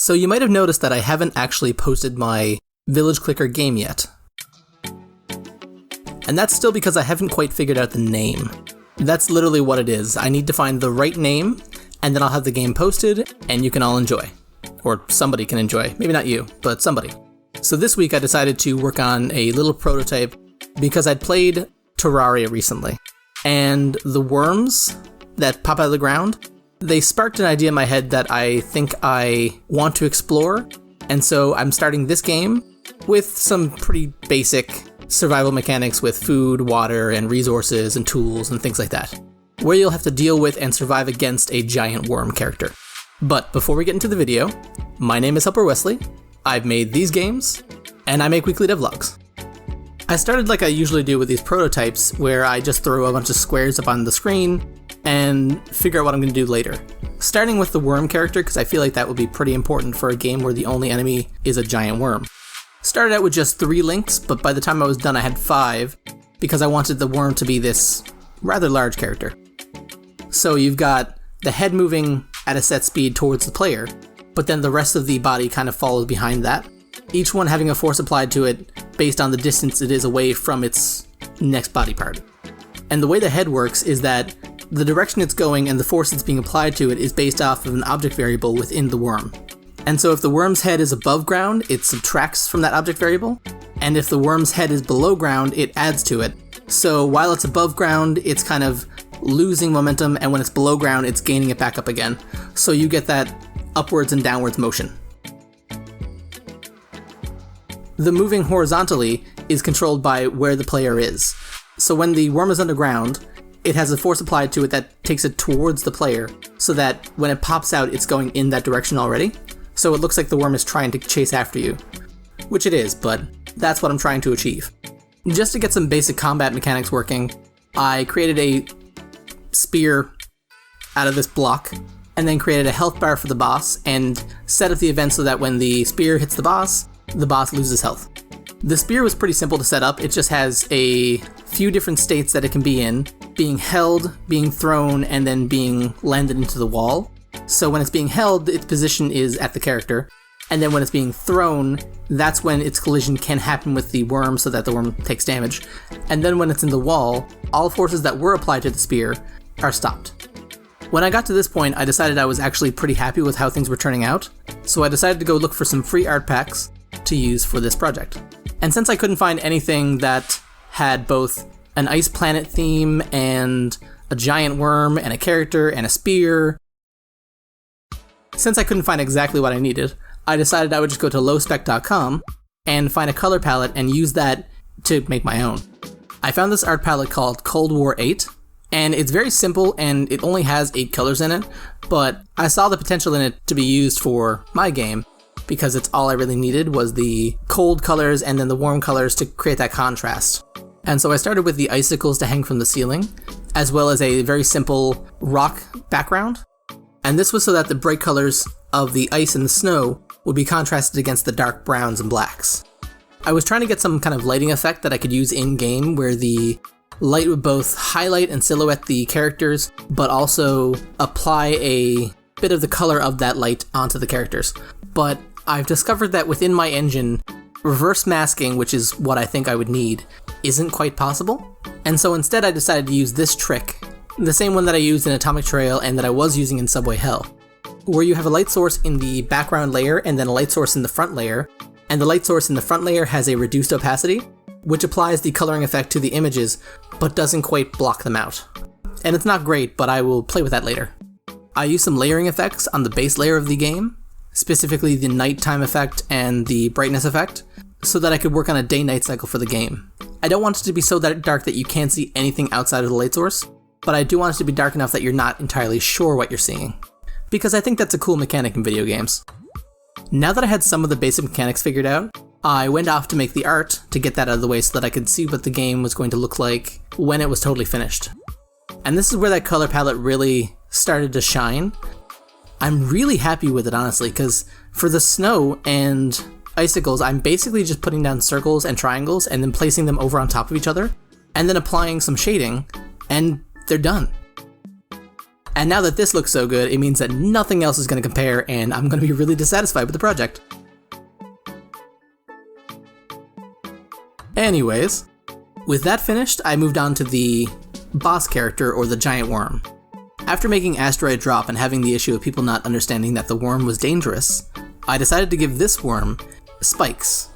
So you might have noticed that I haven't actually posted my Village Clicker game yet. And that's still because I haven't quite figured out the name. That's literally what it is. I need to find the right name, and then I'll have the game posted, and you can all enjoy. Or somebody can enjoy. Maybe not you, but somebody. So this week I decided to work on a little prototype because I'd played Terraria recently. And the worms that pop out of the ground, they sparked an idea in my head that I think I want to explore, and so I'm starting this game with some pretty basic survival mechanics with food, water, and resources and tools and things like that, where you'll have to deal with and survive against a giant worm character. But before we get into the video, my name is Helper Wesley, I've made these games, and I make weekly devlogs. I started like I usually do with these prototypes, where I just throw a bunch of squares up on the screen and figure out what I'm going to do later. Starting with the worm character, because I feel like that would be pretty important for a game where the only enemy is a giant worm. Started out with just 3 links, but by the time I was done I had 5, because I wanted the worm to be this rather large character. So you've got the head moving at a set speed towards the player, but then the rest of the body kind of follows behind that, each one having a force applied to it based on the distance it is away from its next body part. And the way the head works is that the direction it's going and the force that's being applied to it is based off of an object variable within the worm. And so if the worm's head is above ground, it subtracts from that object variable, and if the worm's head is below ground, it adds to it. So while it's above ground, it's kind of losing momentum, and when it's below ground, it's gaining it back up again. So you get that upwards and downwards motion. The moving horizontally is controlled by where the player is. So when the worm is underground, it has a force applied to it that takes it towards the player, so that when it pops out, it's going in that direction already. So it looks like the worm is trying to chase after you. Which it is, but that's what I'm trying to achieve. Just to get some basic combat mechanics working, I created a spear out of this block, and then created a health bar for the boss, and set up the event so that when the spear hits the boss loses health. The spear was pretty simple to set up. It just has a few different states that it can be in, being held, being thrown, and then being landed into the wall. So when it's being held, its position is at the character, and then when it's being thrown, that's when its collision can happen with the worm so that the worm takes damage. And then when it's in the wall, all forces that were applied to the spear are stopped. When I got to this point, I decided I was actually pretty happy with how things were turning out, so I decided to go look for some free art packs to use for this project. And since I couldn't find anything that had both an ice planet theme and a giant worm and a character and a spear, since I couldn't find exactly what I needed, I decided I would just go to lowspec.com and find a color palette and use that to make my own. I found this art palette called Cold War 8, and it's very simple and it only has 8 colors in it, but I saw the potential in it to be used for my game, because it's all I really needed was the cold colors and then the warm colors to create that contrast. And so I started with the icicles to hang from the ceiling, as well as a very simple rock background. And this was so that the bright colors of the ice and the snow would be contrasted against the dark browns and blacks. I was trying to get some kind of lighting effect that I could use in-game, where the light would both highlight and silhouette the characters, but also apply a bit of the color of that light onto the characters. But I've discovered that within my engine, reverse masking, which is what I think I would need, isn't quite possible. And so instead I decided to use this trick, the same one that I used in Atomic Trail and that I was using in Subway Hell, where you have a light source in the background layer and then a light source in the front layer, and the light source in the front layer has a reduced opacity, which applies the coloring effect to the images, but doesn't quite block them out. And it's not great, but I will play with that later. I use some layering effects on the base layer of the game, specifically the nighttime effect and the brightness effect, so that I could work on a day-night cycle for the game. I don't want it to be so dark that you can't see anything outside of the light source, but I do want it to be dark enough that you're not entirely sure what you're seeing, because I think that's a cool mechanic in video games. Now that I had some of the basic mechanics figured out, I went off to make the art to get that out of the way so that I could see what the game was going to look like when it was totally finished. And this is where that color palette really started to shine. I'm really happy with it, honestly, because for the snow and icicles, I'm basically just putting down circles and triangles and then placing them over on top of each other, and then applying some shading, and they're done. And now that this looks so good, it means that nothing else is going to compare, and I'm going to be really dissatisfied with the project. Anyways, with that finished, I moved on to the boss character, or the giant worm. After making Asteroid Drop and having the issue of people not understanding that the worm was dangerous, I decided to give this worm spikes,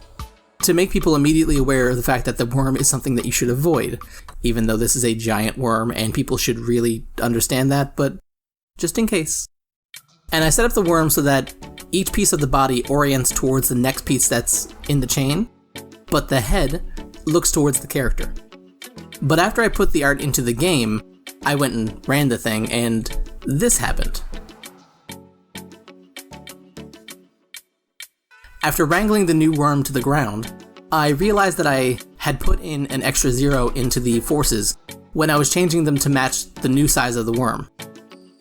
to make people immediately aware of the fact that the worm is something that you should avoid, even though this is a giant worm and people should really understand that, but just in case. And I set up the worm so that each piece of the body orients towards the next piece that's in the chain, but the head looks towards the character. But after I put the art into the game, I went and ran the thing, and this happened. After wrangling the new worm to the ground, I realized that I had put in an extra 0 into the forces when I was changing them to match the new size of the worm.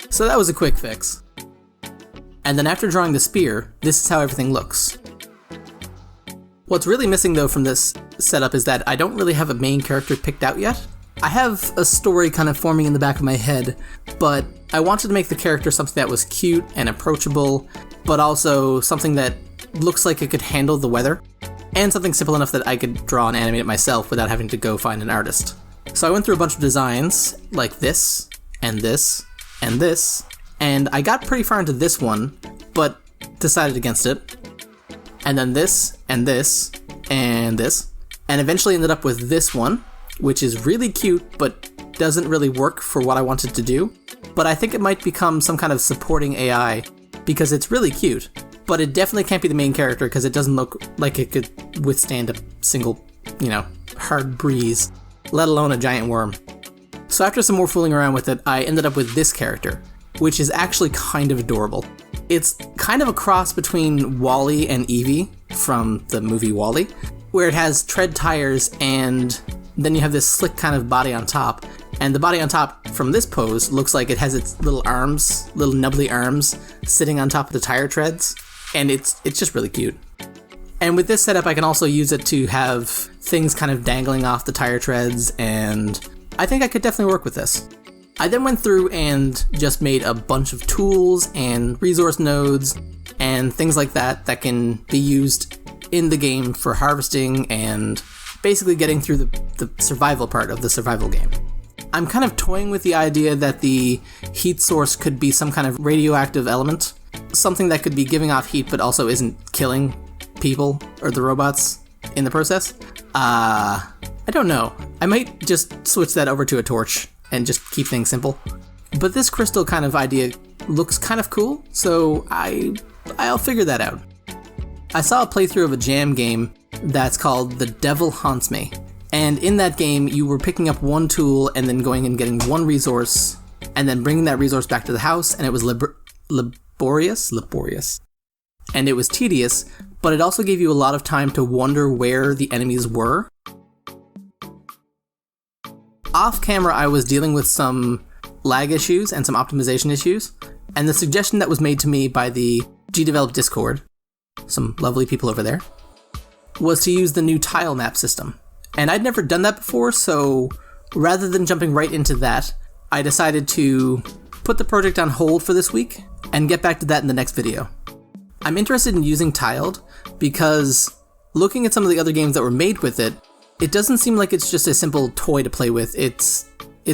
So that was a quick fix. And then after drawing the spear, this is how everything looks. What's really missing though from this setup is that I don't really have a main character picked out yet. I have a story kind of forming in the back of my head, but I wanted to make the character something that was cute and approachable, but also something that looks like it could handle the weather, and something simple enough that I could draw and animate it myself without having to go find an artist. So I went through a bunch of designs, like this, and this, and this, and I got pretty far into this one, but decided against it. And then this, and this, and this, and eventually ended up with this one, which is really cute, but doesn't really work for what I wanted to do. But I think it might become some kind of supporting AI, because it's really cute. But it definitely can't be the main character because it doesn't look like it could withstand a single, hard breeze, let alone a giant worm. So after some more fooling around with it, I ended up with this character, which is actually kind of adorable. It's kind of a cross between WALL-E and Eevee from the movie WALL-E, where it has tread tires and then you have this slick kind of body on top. And the body on top from this pose looks like it has its little arms, little nubbly arms, sitting on top of the tire treads. And it's just really cute. And with this setup, I can also use it to have things kind of dangling off the tire treads, and I think I could definitely work with this. I then went through and just made a bunch of tools and resource nodes and things like that that can be used in the game for harvesting and basically getting through the survival part of the survival game. I'm kind of toying with the idea that the heat source could be some kind of radioactive element, something that could be giving off heat but also isn't killing people or the robots in the process. I don't know. I might just switch that over to a torch and just keep things simple. But this crystal kind of idea looks kind of cool, so I'll figure that out. I saw a playthrough of a jam game that's called The Devil Haunts Me. And in that game, you were picking up one tool and then going and getting one resource and then bringing that resource back to the house, and it was laborious, and it was tedious, but it also gave you a lot of time to wonder where the enemies were. Off camera, I was dealing with some lag issues and some optimization issues, and the suggestion that was made to me by the GDevelop Discord, some lovely people over there, was to use the new tile map system. And I'd never done that before, so rather than jumping right into that, I decided to put the project on hold for this week and get back to that in the next video. I'm interested in using Tiled because looking at some of the other games that were made with it, it doesn't seem like it's just a simple toy to play with. It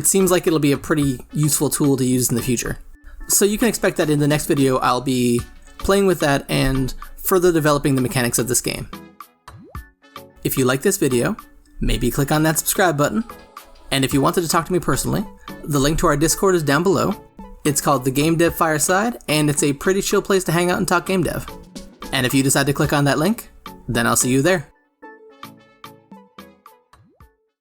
seems like it'll be a pretty useful tool to use in the future. So you can expect that in the next video I'll be playing with that and further developing the mechanics of this game. If you like this video, maybe click on that subscribe button. And if you wanted to talk to me personally, the link to our Discord is down below. It's called the Game Dev Fireside, and it's a pretty chill place to hang out and talk game dev. And if you decide to click on that link, then I'll see you there.